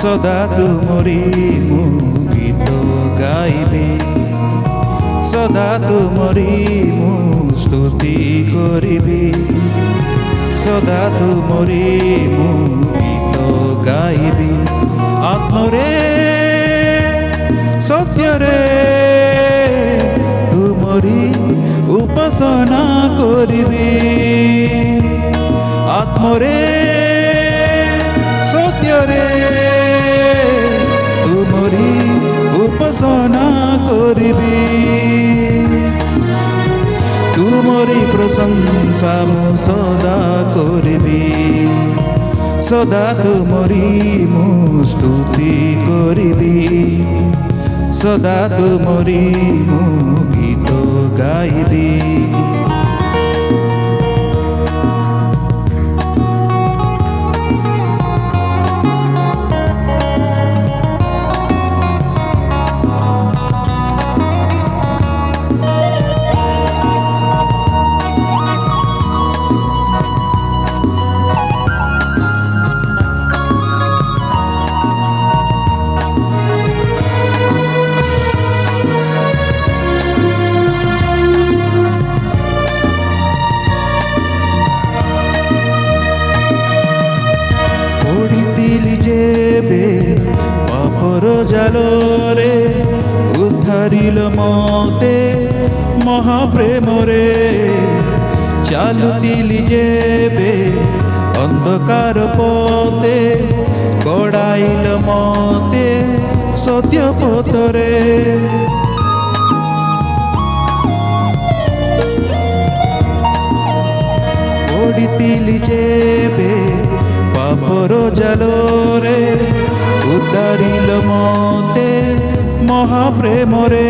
ସଦା ତୁମରି ମୁଁ ଗୀତ ଗାଇବି, ସଦା ତୁମରି ମୁଁ ସ୍ତୁତି କରିବି, ସଦା ତୁମରି ମୁଁ ଗୀତ ଗାଇବି। ଆତ୍ମରେ ସତ୍ୟରେ ତୁମରି ଉପାସନା କରିବି, ଆତ୍ମରେ ସତ୍ୟରେ ତୁମରି ଉପାସନା କରିବି। ତୁମରି ପ୍ରଶଂସା ମୁଁ ସଦା କରିବି, ସଦା ତୁମରି ମୁଁ ସ୍ତୁତି କରିବି, ସଦା ତୁମରି ମୁଁ ଗୀତ ଗାଇବି। ପାପର ଜାଲରେ ଉଦ୍ଧାରିଲ ମତେ ମହାପ୍ରେମରେ, ଚାଲୁଥିଲି ଯେବେ ଅନ୍ଧକାର ପଥେ ଗଡ଼ାଇଲ ମତେ ସତ୍ୟ ପଥରେ। ପଡ଼ିଥିଲି ଯେବେ ପାପର ଜାଲରେ ଉଦ୍ଧାରିଲ ମତେ ମହାପ୍ରେମରେ,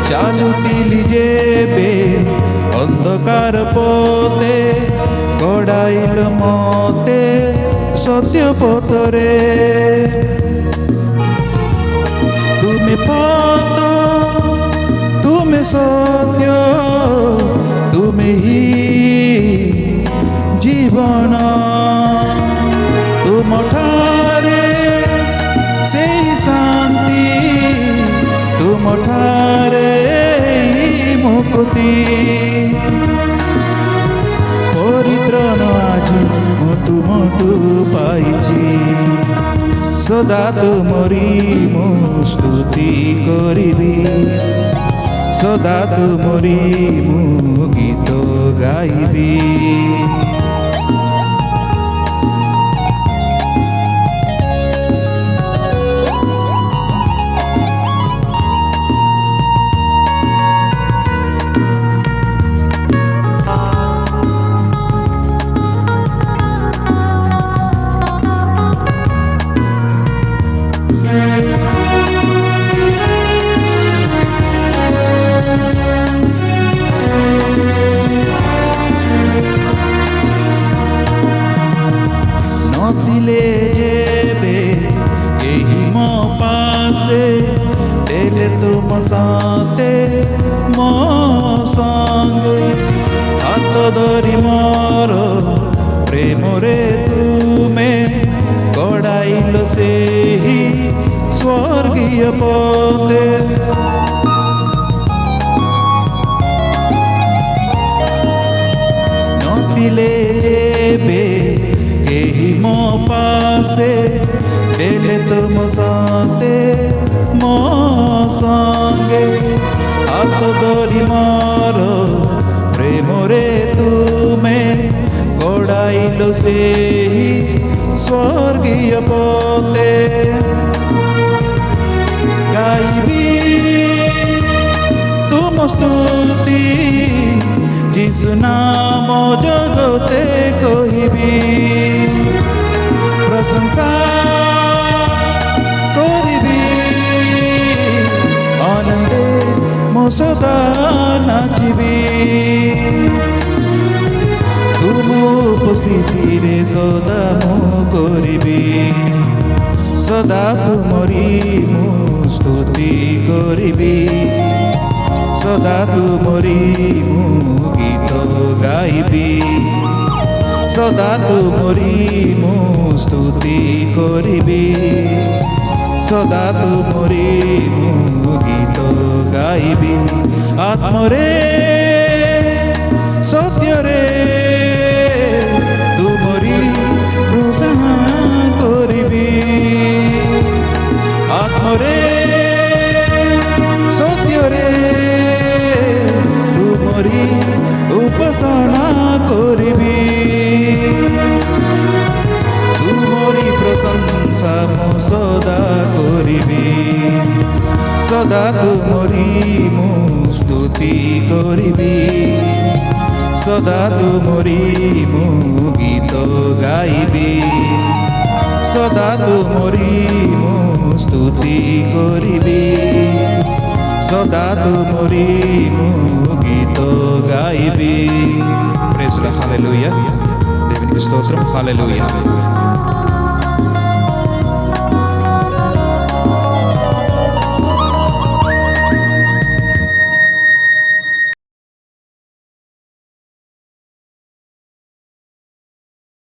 ଚାଲୁଥିଲି ଯେବେ ଅନ୍ଧକାର ପଥେ ଗଡ଼ାଇଲ ମତେ ସତ୍ୟ ପଥରେ। ତୁମେ ପଥ, ତୁମେ ସତ୍ୟ, ତୁମେ ହିଁ ଜୀବନ, ତୁମଠାରେ ସେଇ ଶାନ୍ତି, ତୁମଠାରେ ମୁକ୍ତି। ପରିତ୍ରାଣ ଆଜି ମୁଁ ତୁମଠୁ ପାଇଛି, ସଦା ତୁମରି ମୁଁ ସ୍ତୁତି କରିବି, ସଦା ତୁମରି ମୁଁ ଗୀତ ଗାଇବି। ନଥିଲେ ଯେବେ କେହି ମୋ ପାଶେ, ଦେଲେ ତୁମ ସାଥେ ମୋ ସଙ୍ଗେ, ହାତ ଧରି ମୋର ପ୍ରେମରେ ତୁମେ ଗଡ଼ାଇଲ ସେହି ସ୍ୱର୍ଗୀୟ ପଥେ। ନଥିଲେ ଯେବେ କେହି ମୋ ପାଶେ, ଦେଲେ ତୁମ ସାଥେ ମୋ ସଙ୍ଗେ, ହାତ ଧରି ମୋର ପ୍ରେମରେ ତୁମେ ଗଡ଼ାଇଲ ସେହି ସ୍ୱର୍ଗୀୟ ପଥେ। ଗାଇବି ତୁମ ସ୍ତୁତି, ଯୀଶୁ ନାମ ଜଗତେ କହିବି, ପ୍ରଶଂସା କରିବି, ଆନନ୍ଦେ ମୋ ସଦା ନାଚିବି। ତୁମ ଉପସ୍ଥିତିରେ ସଦା ମୁଁ କରିବି, ସଦା ତୁମରି ମୁଁ ସ୍ତୁତି କରିବି, ସଦା ତୁମରି ମୁଁ ଗୀତ ଗାଇବି, ସଦା ତୁମରି ମୁଁ ସ୍ତୁତି କରିବି ସଦା ତୁମରି ମୁଁ ଗୀତ ଗାଇବି ଆତ୍ମରେ ସତ୍ୟରେ ତୁମରି ପ୍ରଶଂସା କରିବି ଆତ୍ମରେ ସତ୍ୟରେ ତୁମରି ଉପାସନା କରିବି ତୁମରି ପ୍ରଶଂସା ମୁଁ ସଦା କରିବି ସଦା ତୁମରି ମୁଁ ସ୍ତୁତି କରିବି ସଦା ତୁମରି ମୁଁ ଗୀତ ଗାଇବି ସଦା ତୁମରି ମୁଁ ସ୍ତୁତି କରିବି ସଦା ତୁମରି ମୁଁ ଗୀତ ଗାଇବି ପ୍ରେଜ୍ ଦ ହାଲେଲୁୟା దేవునికి స్తోత్రం హల్లెలూయా